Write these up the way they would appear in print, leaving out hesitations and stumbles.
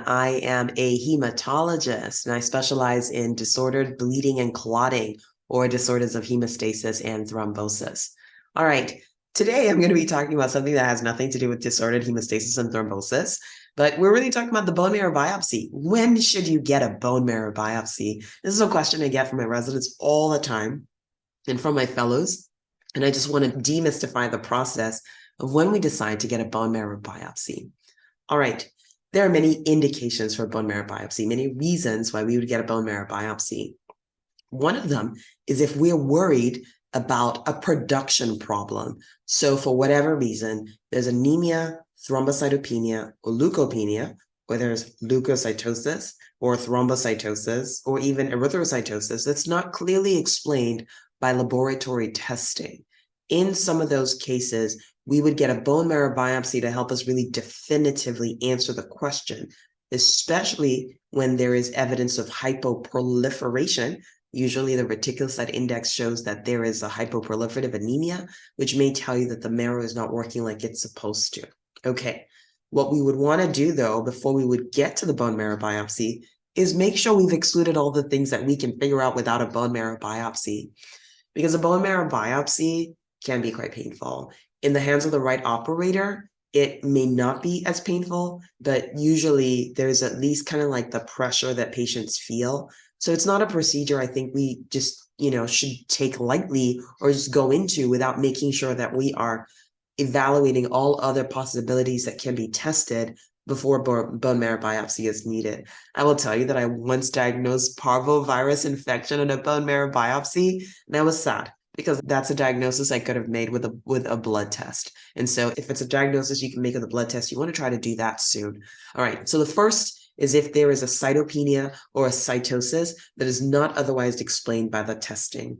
I am a hematologist and I specialize in disordered bleeding and clotting or disorders of hemostasis and thrombosis. All right, today I'm going to be talking about something that has nothing to do with disordered hemostasis and thrombosis, but we're really talking about the bone marrow biopsy. When should you get a bone marrow biopsy? This is a question I get from my residents all the time and from my fellows, and I just want to demystify the process of when we decide to get a bone marrow biopsy. All right. There are many indications for bone marrow biopsy, many reasons why we would get a bone marrow biopsy. One of them is if we're worried about a production problem. So for whatever reason, there's anemia, thrombocytopenia, or leukopenia, or there's leukocytosis or thrombocytosis, or even erythrocytosis that's not clearly explained by laboratory testing. In some of those cases, we would get a bone marrow biopsy to help us really definitively answer the question, especially when there is evidence of hypoproliferation. Usually the reticulocyte index shows that there is a hypoproliferative anemia, which may tell you that the marrow is not working like it's supposed to. Okay, what we would want to do though, before we would get to the bone marrow biopsy, is make sure we've excluded all the things that we can figure out without a bone marrow biopsy. Because a bone marrow biopsy can be quite painful. In the hands of the right operator, it may not be as painful, but usually there's at least kind of like the pressure that patients feel. So it's not a procedure I think we just, should take lightly or just go into without making sure that we are evaluating all other possibilities that can be tested before bone marrow biopsy is needed. I will tell you that I once diagnosed parvovirus infection in a bone marrow biopsy, and I was sad because that's a diagnosis I could have made with a blood test. And so if it's a diagnosis you can make with a blood test, you want to try to do that soon. All right, so the first is if there is a cytopenia or a cytosis that is not otherwise explained by the testing.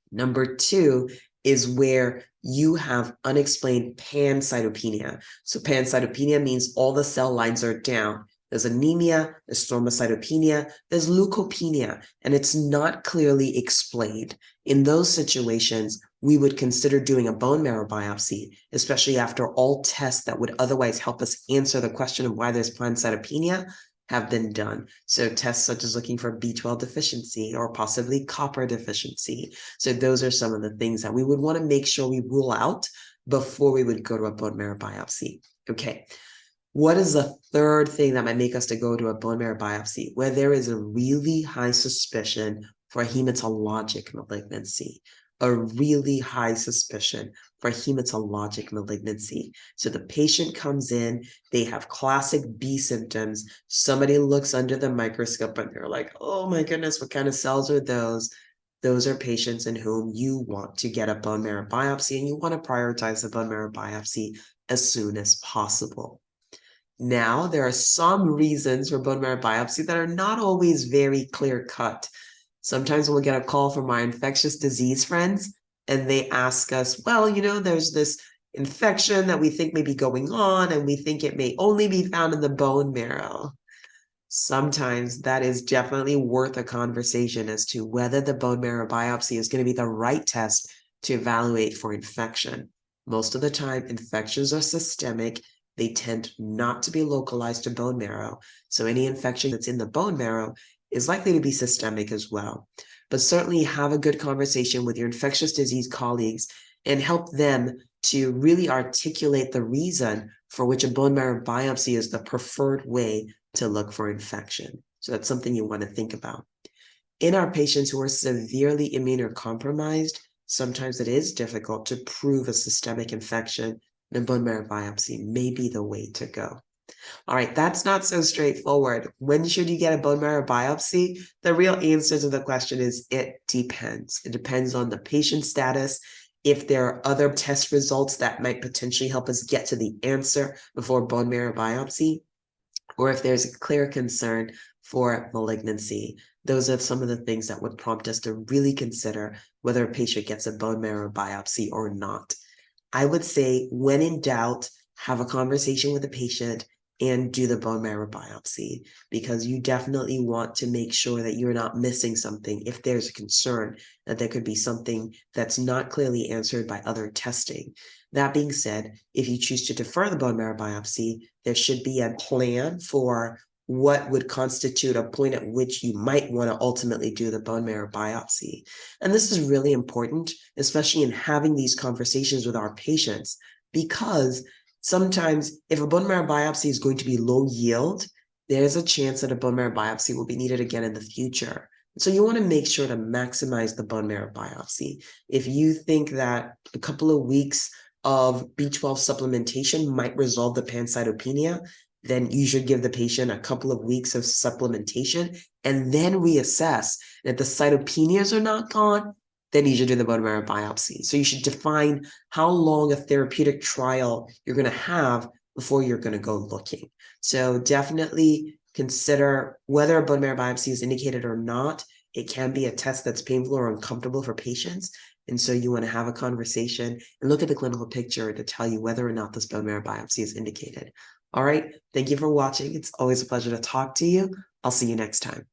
Number two is where you have unexplained pancytopenia. So pancytopenia means all the cell lines are down. There's anemia, there's thrombocytopenia, there's leukopenia, and it's not clearly explained. In those situations, we would consider doing a bone marrow biopsy, especially after all tests that would otherwise help us answer the question of why there's pancytopenia have been done. So tests such as looking for B12 deficiency or possibly copper deficiency. So those are some of the things that we would want to make sure we rule out before we would go to a bone marrow biopsy. Okay. What is the third thing that might make us to go to a bone marrow biopsy? Where there is a really high suspicion for hematologic malignancy, a really high suspicion for hematologic malignancy. So the patient comes in, they have classic B symptoms. Somebody looks under the microscope and they're like, oh my goodness, what kind of cells are those? Those are patients in whom you want to get a bone marrow biopsy, and you want to prioritize the bone marrow biopsy as soon as possible. Now, there are some reasons for bone marrow biopsy that are not always very clear cut. Sometimes we'll get a call from our infectious disease friends, and they ask us, well, there's this infection that we think may be going on, and we think it may only be found in the bone marrow. Sometimes that is definitely worth a conversation as to whether the bone marrow biopsy is going to be the right test to evaluate for infection. Most of the time, infections are systemic. They tend not to be localized to bone marrow. So any infection that's in the bone marrow is likely to be systemic as well. But certainly have a good conversation with your infectious disease colleagues and help them to really articulate the reason for which a bone marrow biopsy is the preferred way to look for infection. So that's something you want to think about. In our patients who are severely immunocompromised, sometimes it is difficult to prove a systemic infection, and a bone marrow biopsy may be the way to go. All right, that's not so straightforward. When should you get a bone marrow biopsy? The real answer to the question is it depends. It depends on the patient status, if there are other test results that might potentially help us get to the answer before bone marrow biopsy, or if there's a clear concern for malignancy. Those are some of the things that would prompt us to really consider whether a patient gets a bone marrow biopsy or not. I would say, when in doubt, have a conversation with the patient and do the bone marrow biopsy, because you definitely want to make sure that you're not missing something if there's a concern that there could be something that's not clearly answered by other testing. That being said, if you choose to defer the bone marrow biopsy, there should be a plan for what would constitute a point at which you might want to ultimately do the bone marrow biopsy. And this is really important, especially in having these conversations with our patients, because sometimes if a bone marrow biopsy is going to be low yield, there's a chance that a bone marrow biopsy will be needed again in the future. So you want to make sure to maximize the bone marrow biopsy. If you think that a couple of weeks of B12 supplementation might resolve the pancytopenia, then you should give the patient a couple of weeks of supplementation and then reassess. And if the cytopenias are not gone, then you should do the bone marrow biopsy. So you should define how long a therapeutic trial you're going to have before you're going to go looking. So definitely consider whether a bone marrow biopsy is indicated or not. It can be a test that's painful or uncomfortable for patients. And so you want to have a conversation and look at the clinical picture to tell you whether or not this bone marrow biopsy is indicated. All right. Thank you for watching. It's always a pleasure to talk to you. I'll see you next time.